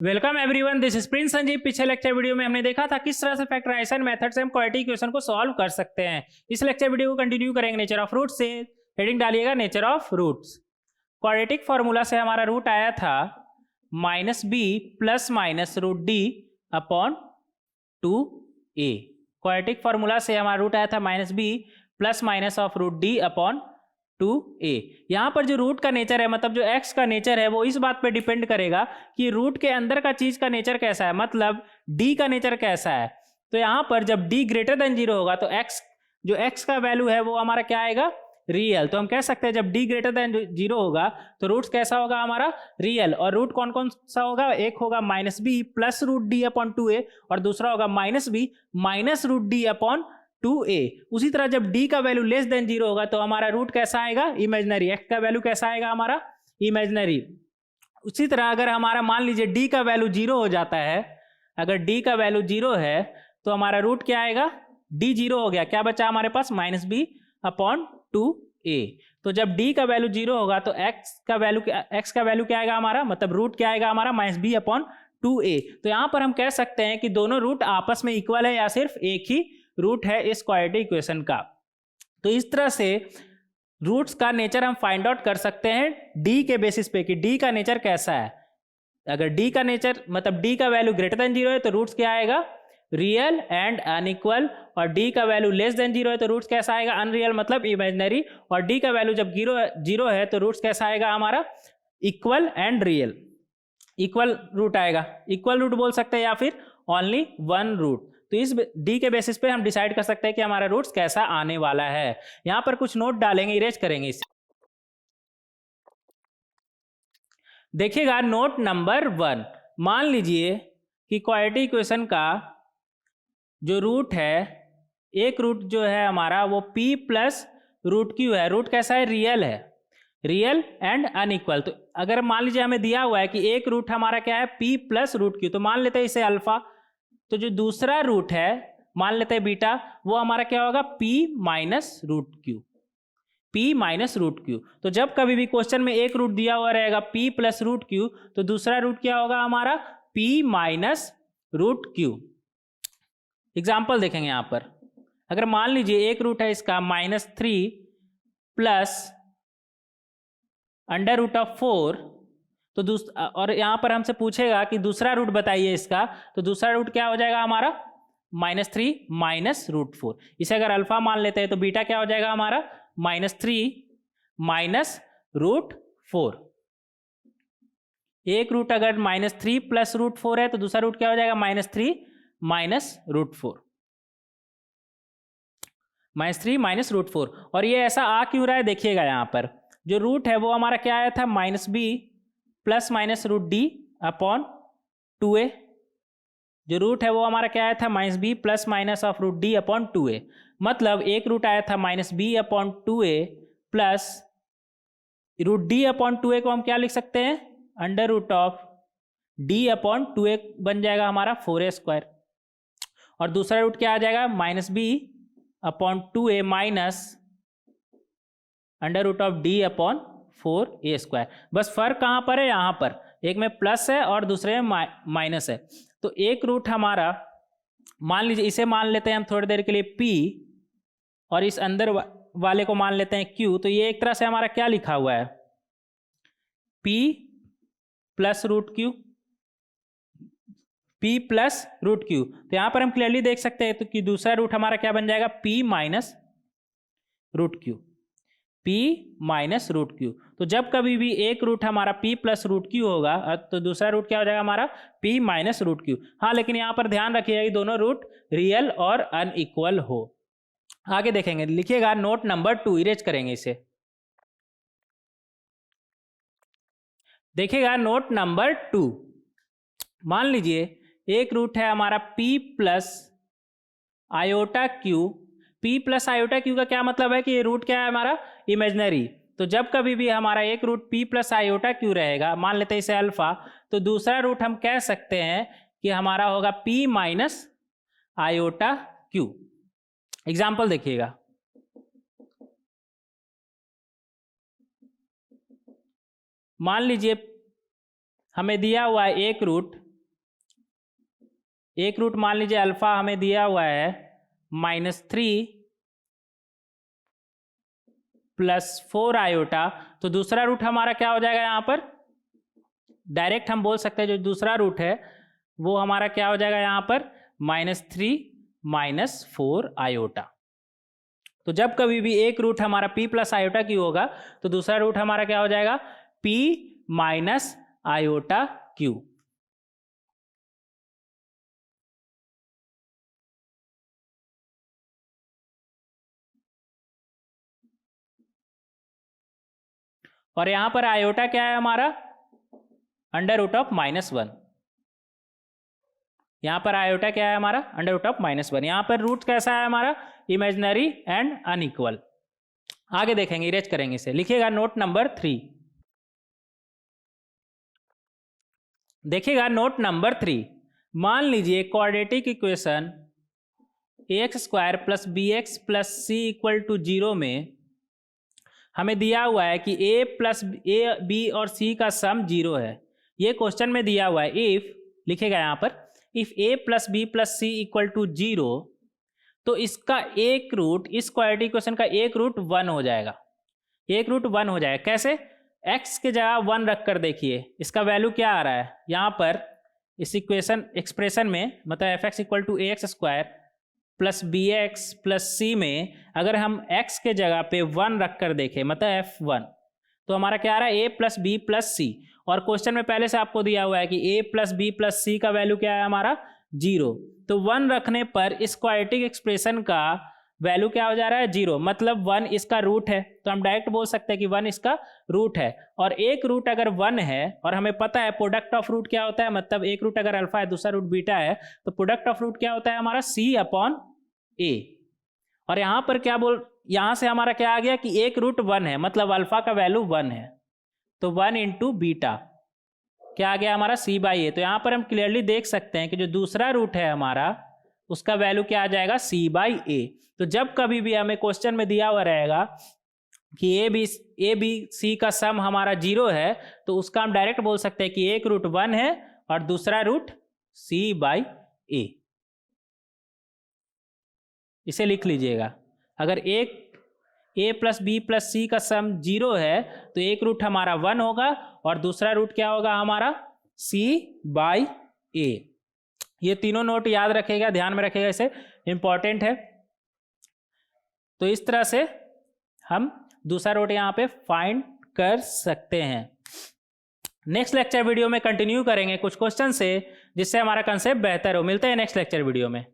Welcome everyone, this is Prince Sanjeev. पिछले lecture video में हमने देखा था किस तरह से फैक्टराइजेशन मेथड से हम क्वाड्रेटिक इक्वेशन को सॉल्व कर सकते हैं। इस लेक्चर वीडियो को कंटिन्यू करेंगे नेचर ऑफ रूट से। हेडिंग डालिएगा nature of roots. Quadratic formula से हमारा रूट आया था minus B plus minus root D upon 2a। Quadratic formula से हमारा रूट आया था minus B plus minus of root D upon 2a। यहाँ पर जो रूट का नेचर है, मतलब जो x का नेचर है, वो इस बात पे डिपेंड करेगा कि रूट के अंदर का चीज का नेचर कैसा है, मतलब d का नेचर कैसा है। तो यहाँ पर जब d ग्रेटर देन 0 होगा तो x, जो x का वैल्यू है वो हमारा क्या आएगा, रियल। तो हम कह सकते हैं जब d ग्रेटर देन 0 होगा तो रूट कैसा होगा हमारा, रियल। और रूट कौन कौन सा होगा, एक होगा minus B plus root D upon 2a और दूसरा होगा minus B minus root D upon 2a। उसी तरह जब d का वैल्यू लेस देन 0 होगा तो हमारा रूट कैसा आएगा, इमेजिनरी। x का वैल्यू कैसा आएगा हमारा, इमेजिनरी। उसी तरह अगर हमारा मान लीजिए d का वैल्यू 0 हो जाता है, अगर d का वैल्यू 0 है तो हमारा रूट क्या आएगा, d 0 हो गया, क्या बचा हमारे पास, माइनस बी अपॉन 2a। तो जब d का वैल्यू 0 होगा तो x का वैल्यू क्या आएगा हमारा, मतलब रूट क्या आएगा हमारा, माइनस बी अपॉन 2a। तो यहां पर हम कह सकते हैं कि दोनों रूट आपस में इक्वल है या सिर्फ एक ही रूट है इस क्वाड्रेटिक इक्वेशन का। तो इस तरह से रूट्स का नेचर हम फाइंड आउट कर सकते हैं डी के बेसिस पे कि डी का नेचर कैसा है। अगर डी का नेचर, मतलब डी का वैल्यू ग्रेटर देन 0 है तो रूट्स क्या आएगा, रियल एंड अनइक्वल। और डी का वैल्यू लेस देन 0 है तो रूट्स कैसा आएगा, अनरियल मतलब इमेजिनरी। और डी का वैल्यू जब 0 है तो रूट्स कैसा आएगा हमारा, equal and real. Equal root आएगा, इक्वल रूट बोल सकते हैं या फिर ओनली वन रूट। तो इस डी के बेसिस पे हम डिसाइड कर सकते हैं कि हमारा रूट्स कैसा आने वाला है। यहां पर कुछ नोट डालेंगे, इरेज करेंगे इसे। देखिएगा नोट नंबर 1, मान लीजिए कि क्वाड्रेटिक इक्वेशन का जो रूट है, एक रूट जो है हमारा वो p प्लस रूट क्यू है। रूट कैसा है, रियल है, रियल एंड अनइक्वल। तो अगर मान लीजिए हमें दिया हुआ है कि एक रूट हमारा क्या है, p प्लस रूट क्यू, तो मान लेते हैं इसे अल्फा। तो जो दूसरा रूट है मान लेते हैं बीटा, वो हमारा क्या होगा, p minus root Q, p minus root Q. तो जब कभी भी क्वेश्चन में एक रूट दिया हुआ रहेगा p प्लस रूट क्यू, तो दूसरा रूट क्या होगा हमारा, p minus root Q. Example देखेंगे यहां पर। अगर मान लीजिए एक रूट है इसका -3 प्लस अंडर रूट ऑफ 4, तो और यहां पर हमसे पूछेगा कि दूसरा रूट बताइए इसका, तो दूसरा रूट क्या हो जाएगा हमारा, -3 माइनस रूट 4। इसे अगर अल्फा मान लेते हैं तो बीटा क्या हो जाएगा हमारा, -3 माइनस रूट 4। एक रूट अगर -3 प्लस रूट 4 है तो दूसरा रूट क्या हो जाएगा, -3 माइनस रूट 4, -3 माइनस रूट 4। और ये ऐसा आ क्यों रहा है, देखिएगा यहां पर जो रूट है वो हमारा क्या आया था, -b plus minus root D upon 2a। जो रूट है वो हमारा क्या आया था, -b plus minus of root D upon 2a। मतलब एक रूट आया था -b upon 2a plus root D upon 2a को हम क्या लिख सकते हैं, under root of d upon 2a बन जाएगा हमारा 4a²। और दूसरा रूट क्या आ जाएगा, -b upon 2a minus under root of d upon 4a²। बस फर्क कहां पर है, यहां पर एक में प्लस है और दूसरे में माइनस है। तो एक रूट हमारा, मान लीजिए इसे मान लेते हैं हम थोड़ी देर के लिए p, और इस अंदर वाले को मान लेते हैं q। तो ये एक तरह से हमारा क्या लिखा हुआ है, p plus root Q, p plus root Q. तो यहां पर हम क्लियरली देख सकते हैं तो कि दूसरा रूट हमारा क्या बन जाएगा, p minus root Q, p minus root Q. तो जब कभी भी एक रूट हमारा p प्लस रूट क्यू होगा तो दूसरा रूट क्या हो जाएगा हमारा, p माइनस रूट क्यू। हाँ, लेकिन यहां पर ध्यान रखिएगा कि दोनों रूट रियल और अनइक्वल हो। आगे देखेंगे, लिखिएगा नोट नंबर 2, इरेज करेंगे इसे। देखिएगा नोट नंबर 2, मान लीजिए एक रूट है हमारा p plus iota Q. p plus iota Q का क्या मतलब है कि ये रूट क्या है हमारा, इमेजिनरी। तो जब कभी भी हमारा एक root p plus iota Q रहेगा, मान लेते हैं इसे अल्फा, तो दूसरा रूट हम कह सकते हैं कि हमारा होगा p minus iota Q. Example देखिएगा, मान लीजिए हमें दिया हुआ है एक रूट एक रूट मान लीजिए अल्फा हमें दिया हुआ है -3 + 4 आयोटा, तो दूसरा रूट हमारा क्या हो जाएगा यहाँ पर, डायरेक्ट हम बोल सकते हैं जो दूसरा रूट है वो हमारा क्या हो जाएगा यहाँ पर -3 - 4 आयोटा। तो जब कभी भी एक रूट हमारा p + आयोटा क्यू होगा तो दूसरा रूट हमारा क्या हो जाएगा p - आयोटा क्यू। और यहां पर आयोटा क्या है हमारा, √(-1). यहां पर आयोटा क्या है हमारा, √(-1). यहां पर रूट कैसा है हमारा, इमेजिनरी एंड अनइक्वल। आगे देखेंगे, इरेज करेंगे इसे। लिखिएगा नोट नंबर 3। देखिएगा नोट नंबर 3। मान लीजिए quadratic equation ax² + bx + c = 0 में हमें दिया हुआ है कि a b और c का सम 0 है। ये क्वेश्चन में दिया हुआ है। इफ लिखेगा यहाँ पर इफ a + b + c = 0, तो इसका एक रूट, इस क्वाड्रेटिक इक्वेशन का एक रूट 1 हो जाएगा। एक रूट 1 हो जाएगा कैसे, x के जगह 1 रख कर देखिए इसका वैल्यू क्या आ रहा है। यहाँ पर इस इक्वेशन एक्सप्रेशन में मतलब fx = ax² + bx + c में अगर हम x के जगह पे 1 रख कर देखें मतलब f1, तो हमारा क्या आ रहा है a + b + c। और क्वेश्चन में पहले से आपको दिया हुआ है कि a + b + c का वैल्यू क्या है हमारा 0। तो 1 रखने पर इस क्वाड्रेटिक एक्सप्रेशन का वैल्यू क्या हो जा रहा है 0, मतलब 1 इसका रूट है। तो हम डायरेक्ट बोल सकते हैं कि 1 इसका रूट है। और एक रूट अगर 1 है और हमें पता है प्रोडक्ट ऑफ रूट क्या होता है, मतलब एक रूट अगर अल्फा है दूसरा रूट बीटा है, तो प्रोडक्ट ऑफ रूट क्या होता है हमारा c/a। और यहाँ पर क्या यहाँ से हमारा क्या आ गया कि एक रूट 1 है, मतलब अल्फा का वैल्यू 1 है, तो 1 × बीटा क्या आ गया हमारा c/a। तो यहाँ पर हम क्लियरली देख सकते हैं कि जो दूसरा रूट है हमारा उसका वैल्यू क्या आ जाएगा c/a। तो जब कभी भी हमें क्वेश्चन में दिया हुआ रहेगा कि a b c का सम हमारा 0 है, तो उसका हम डायरेक्ट बोल सकते हैं कि एक रूट 1 है और दूसरा रूट c/a। इसे लिख लीजिएगा। अगर एक a + b + c का सम 0 है तो एक रूट हमारा 1 होगा और दूसरा रूट क्या होगा हमारा c/a। ये तीनों नोट याद रखिएगा, ध्यान में रखिएगा, इसे इंपॉर्टेंट है। तो इस तरह से हम दूसरा रूट यहाँ पे फाइंड कर सकते हैं। नेक्स्ट लेक्चर वीडियो में कंटिन्यू करेंगे कुछ क्वेश्चन से, जिससे हमारा कंसेप्ट बेहतर हो। मिलते हैं नेक्स्ट लेक्चर वीडियो में।